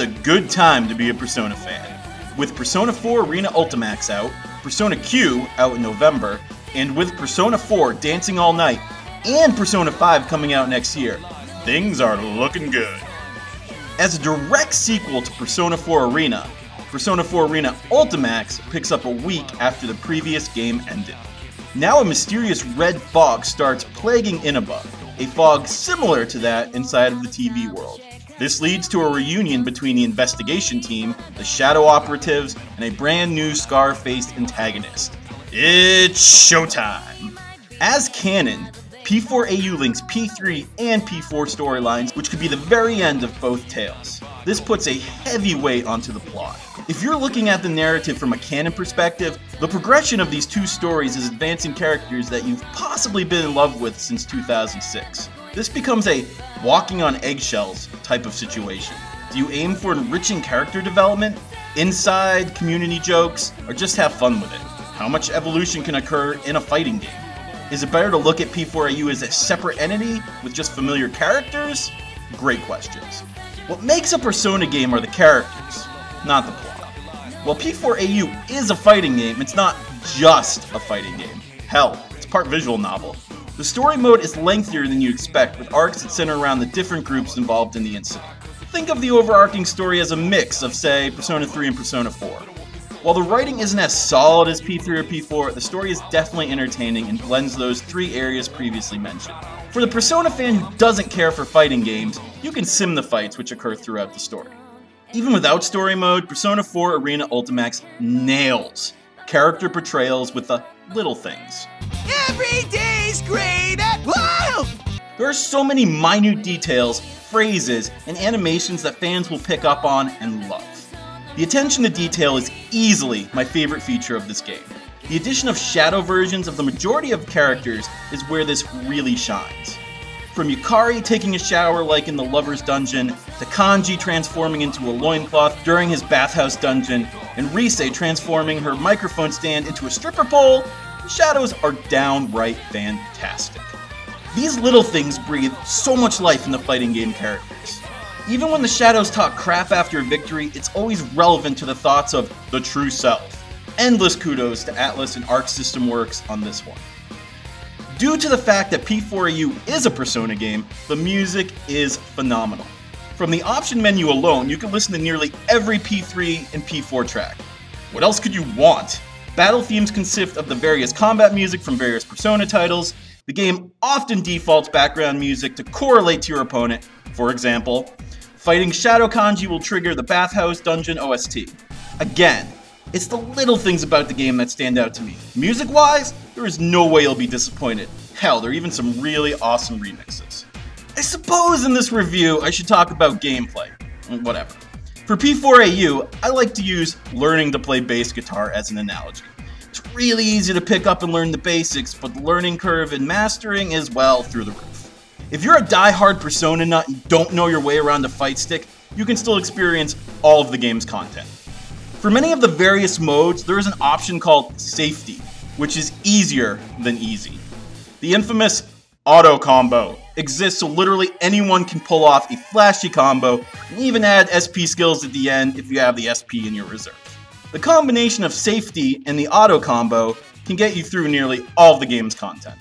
a good time to be a Persona fan. With Persona 4 Arena Ultimax out, Persona Q out in November, and with Persona 4 Dancing All Night, and Persona 5 coming out next year, things are looking good. As a direct sequel to Persona 4 Arena, Persona 4 Arena Ultimax picks up a week after the previous game ended. Now a mysterious red fog starts plaguing Inaba, a fog similar to that inside of the TV world. This leads to a reunion between the investigation team, the Shadow Operatives, and a brand new scar-faced antagonist. It's showtime! As canon, P4AU links P3 and P4 storylines, which could be the very end of both tales. This puts a heavy weight onto the plot. If you're looking at the narrative from a canon perspective, the progression of these two stories is advancing characters that you've possibly been in love with since 2006. This becomes a walking on eggshells type of situation. Do you aim for enriching character development, inside community jokes, or just have fun with it? How much evolution can occur in a fighting game? Is it better to look at P4AU as a separate entity with just familiar characters? Great questions. What makes a Persona game are the characters, not the plot. While P4AU is a fighting game, it's not just a fighting game. Hell, it's part visual novel. The story mode is lengthier than you expect, with arcs that center around the different groups involved in the incident. Think of the overarching story as a mix of, say, Persona 3 and Persona 4. While the writing isn't as solid as P3 or P4, the story is definitely entertaining and blends those three areas previously mentioned. For the Persona fan who doesn't care for fighting games, you can sim the fights which occur throughout the story. Even without story mode, Persona 4 Arena Ultimax nails character portrayals with the little things. Every day's great at WOW! There are so many minute details, phrases, and animations that fans will pick up on and love. The attention to detail is easily my favorite feature of this game. The addition of shadow versions of the majority of characters is where this really shines. From Yukari taking a shower like in the Lover's Dungeon, to Kanji transforming into a loincloth during his bathhouse dungeon, and Rise transforming her microphone stand into a stripper pole, the shadows are downright fantastic. These little things breathe so much life in the fighting game characters. Even when the shadows talk crap after a victory, it's always relevant to the thoughts of the true self. Endless kudos to Atlus and Arc System Works on this one. Due to the fact that P4AU is a Persona game, the music is phenomenal. From the option menu alone, you can listen to nearly every P3 and P4 track. What else could you want? Battle themes consist of the various combat music from various Persona titles. The game often defaults background music to correlate to your opponent. For example, fighting Shadow Kanji will trigger the Bathhouse Dungeon OST. Again, it's the little things about the game that stand out to me. Music-wise, there is no way you'll be disappointed. Hell, there are even some really awesome remixes. I suppose in this review, I should talk about gameplay. Whatever. For P4AU, I like to use learning to play bass guitar as an analogy. It's really easy to pick up and learn the basics, but the learning curve and mastering is, well, through the roof. If you're a die-hard Persona nut and don't know your way around a fight stick, you can still experience all of the game's content. For many of the various modes, there is an option called Safety, which is easier than easy. The infamous auto combo exists so literally anyone can pull off a flashy combo and even add SP skills at the end if you have the SP in your reserve. The combination of Safety and the auto combo can get you through nearly all of the game's content.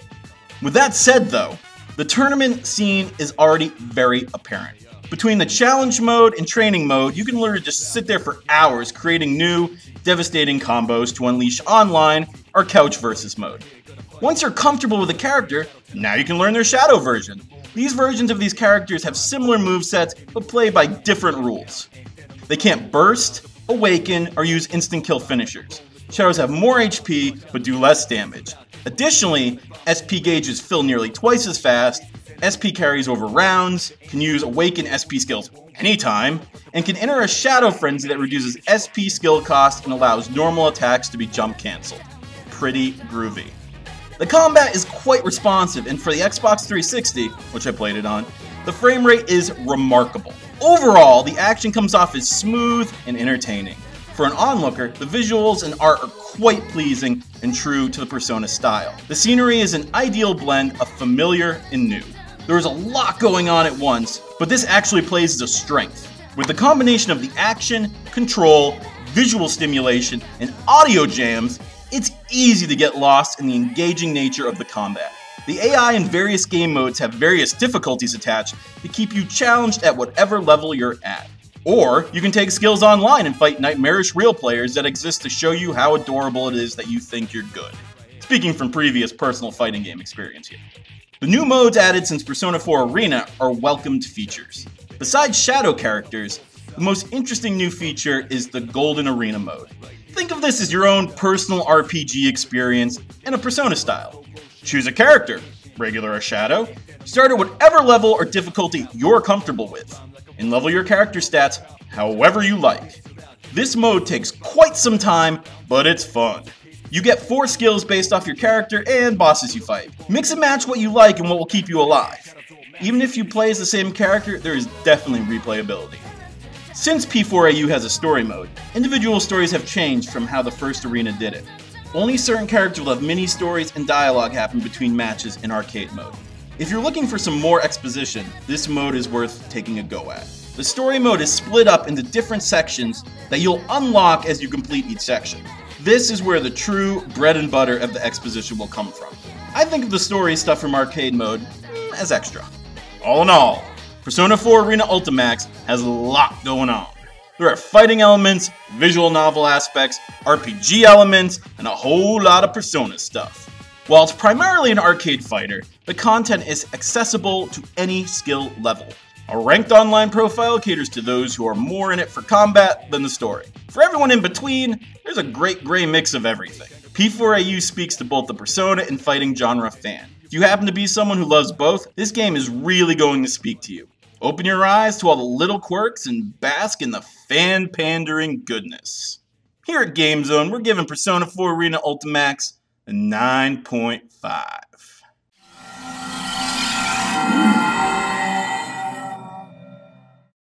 With that said though, the tournament scene is already very apparent. Between the challenge mode and training mode, you can literally just sit there for hours creating new, devastating combos to unleash online or couch versus mode. Once you're comfortable with a character, now you can learn their shadow version. These versions of these characters have similar movesets, but play by different rules. They can't burst, awaken, or use instant kill finishers. Shadows have more HP, but do less damage. Additionally, SP gauges fill nearly twice as fast, SP carries over rounds, can use Awaken SP skills anytime, and can enter a Shadow Frenzy that reduces SP skill cost and allows normal attacks to be jump cancelled. Pretty groovy. The combat is quite responsive, and for the Xbox 360, which I played it on, the frame rate is remarkable. Overall, the action comes off as smooth and entertaining. For an onlooker, the visuals and art are quite pleasing and true to the Persona style. The scenery is an ideal blend of familiar and new. There is a lot going on at once, but this actually plays as a strength. With the combination of the action, control, visual stimulation, and audio jams, it's easy to get lost in the engaging nature of the combat. The AI in various game modes have various difficulties attached to keep you challenged at whatever level you're at. Or you can take skills online and fight nightmarish real players that exist to show you how adorable it is that you think you're good. Speaking from previous personal fighting game experience here. The new modes added since Persona 4 Arena are welcomed features. Besides shadow characters, the most interesting new feature is the Golden Arena mode. Think of this as your own personal RPG experience in a Persona style. Choose a character, regular or shadow, start at whatever level or difficulty you're comfortable with, and level your character stats however you like. This mode takes quite some time, but it's fun. You get 4 skills based off your character and bosses you fight. Mix and match what you like and what will keep you alive. Even if you play as the same character, there is definitely replayability. Since P4AU has a story mode, individual stories have changed from how the first Arena did it. Only certain characters will have mini-stories and dialogue happen between matches in arcade mode. If you're looking for some more exposition, this mode is worth taking a go at. The story mode is split up into different sections that you'll unlock as you complete each section. This is where the true bread and butter of the exposition will come from. I think of the story stuff from arcade mode as extra. All in all, Persona 4 Arena Ultimax has a lot going on. There are fighting elements, visual novel aspects, RPG elements, and a whole lot of Persona stuff. While it's primarily an arcade fighter, the content is accessible to any skill level. A ranked online profile caters to those who are more in it for combat than the story. For everyone in between, there's a great gray mix of everything. P4AU speaks to both the Persona and fighting genre fan. If you happen to be someone who loves both, this game is really going to speak to you. Open your eyes to all the little quirks and bask in the fan-pandering goodness. Here at GameZone, we're giving Persona 4 Arena Ultimax a 9.5.